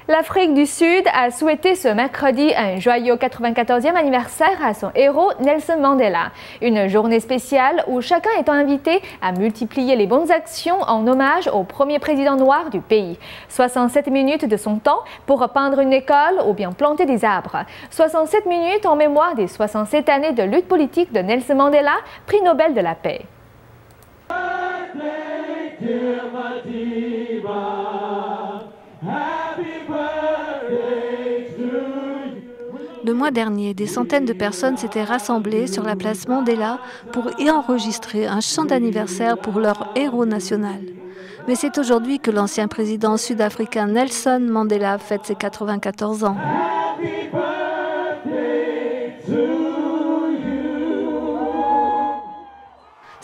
L'Afrique du Sud a souhaité ce mercredi un joyeux 94e anniversaire à son héros Nelson Mandela. Une journée spéciale où chacun est invité à multiplier les bonnes actions en hommage au premier président noir du pays. 67 minutes de son temps pour peindre une école ou bien planter des arbres. 67 minutes en mémoire des 67 années de lutte politique de Nelson Mandela, prix Nobel de la paix. Le mois dernier, des centaines de personnes s'étaient rassemblées sur la place Mandela pour y enregistrer un chant d'anniversaire pour leur héros national. Mais c'est aujourd'hui que l'ancien président sud-africain Nelson Mandela fête ses 94 ans.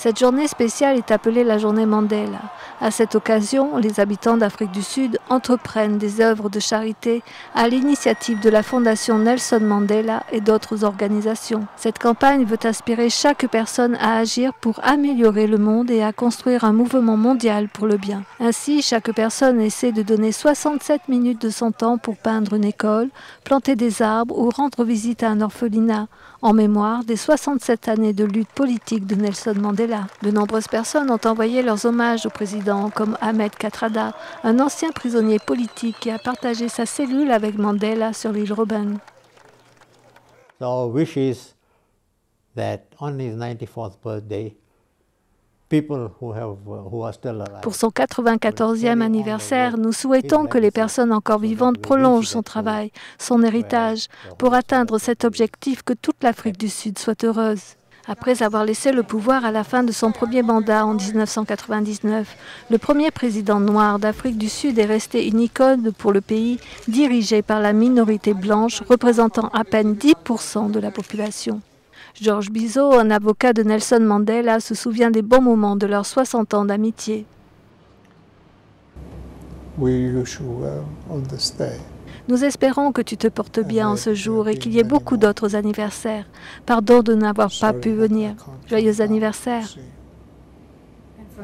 Cette journée spéciale est appelée la journée Mandela. À cette occasion, les habitants d'Afrique du Sud entreprennent des œuvres de charité à l'initiative de la Fondation Nelson Mandela et d'autres organisations. Cette campagne veut inspirer chaque personne à agir pour améliorer le monde et à construire un mouvement mondial pour le bien. Ainsi, chaque personne essaie de donner 67 minutes de son temps pour peindre une école, planter des arbres ou rendre visite à un orphelinat, en mémoire des 67 années de lutte politique de Nelson Mandela. De nombreuses personnes ont envoyé leurs hommages au président, comme Ahmed Kathrada, un ancien prisonnier politique qui a partagé sa cellule avec Mandela sur l'île Robben. So our wish is that on his 94th birthday, pour son 94e anniversaire, nous souhaitons que les personnes encore vivantes prolongent son travail, son héritage, pour atteindre cet objectif que toute l'Afrique du Sud soit heureuse. Après avoir laissé le pouvoir à la fin de son premier mandat en 1999, le premier président noir d'Afrique du Sud est resté une icône pour le pays, dirigé par la minorité blanche, représentant à peine 10% de la population. George Bizot, un avocat de Nelson Mandela, se souvient des bons moments de leurs 60 ans d'amitié. Nous espérons que tu te portes bien en ce jour et qu'il y ait beaucoup d'autres anniversaires. Pardon de n'avoir pas pu venir. Joyeux anniversaire.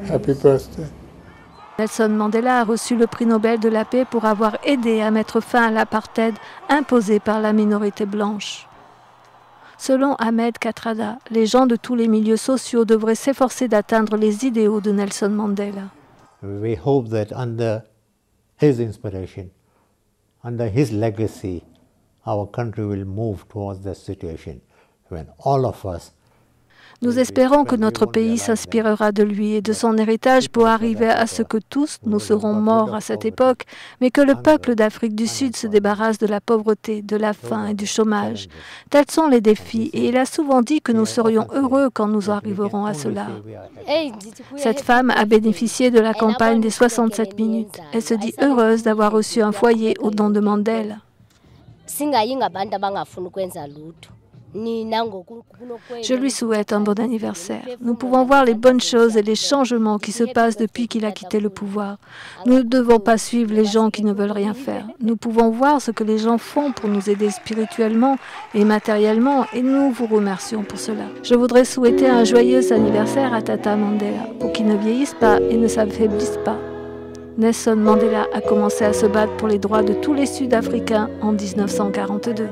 Happy birthday. Nelson Mandela a reçu le prix Nobel de la paix pour avoir aidé à mettre fin à l'apartheid imposé par la minorité blanche. Selon Ahmed Kathrada, les gens de tous les milieux sociaux devraient s'efforcer d'atteindre les idéaux de Nelson Mandela. We hope that under his inspiration, under his legacy, our country will move towards that situation when all of us. Nous espérons que notre pays s'inspirera de lui et de son héritage pour arriver à ce que tous, nous serons morts à cette époque, mais que le peuple d'Afrique du Sud se débarrasse de la pauvreté, de la faim et du chômage. Tels sont les défis et il a souvent dit que nous serions heureux quand nous arriverons à cela. Cette femme a bénéficié de la campagne des 67 minutes. Elle se dit heureuse d'avoir reçu un foyer au nom de Mandela. Je lui souhaite un bon anniversaire. Nous pouvons voir les bonnes choses et les changements qui se passent depuis qu'il a quitté le pouvoir. Nous ne devons pas suivre les gens qui ne veulent rien faire. Nous pouvons voir ce que les gens font pour nous aider spirituellement et matériellement et nous vous remercions pour cela. Je voudrais souhaiter un joyeux anniversaire à Tata Mandela pour qu'il ne vieillisse pas et ne s'affaiblisse pas. Nelson Mandela a commencé à se battre pour les droits de tous les Sud-Africains en 1942.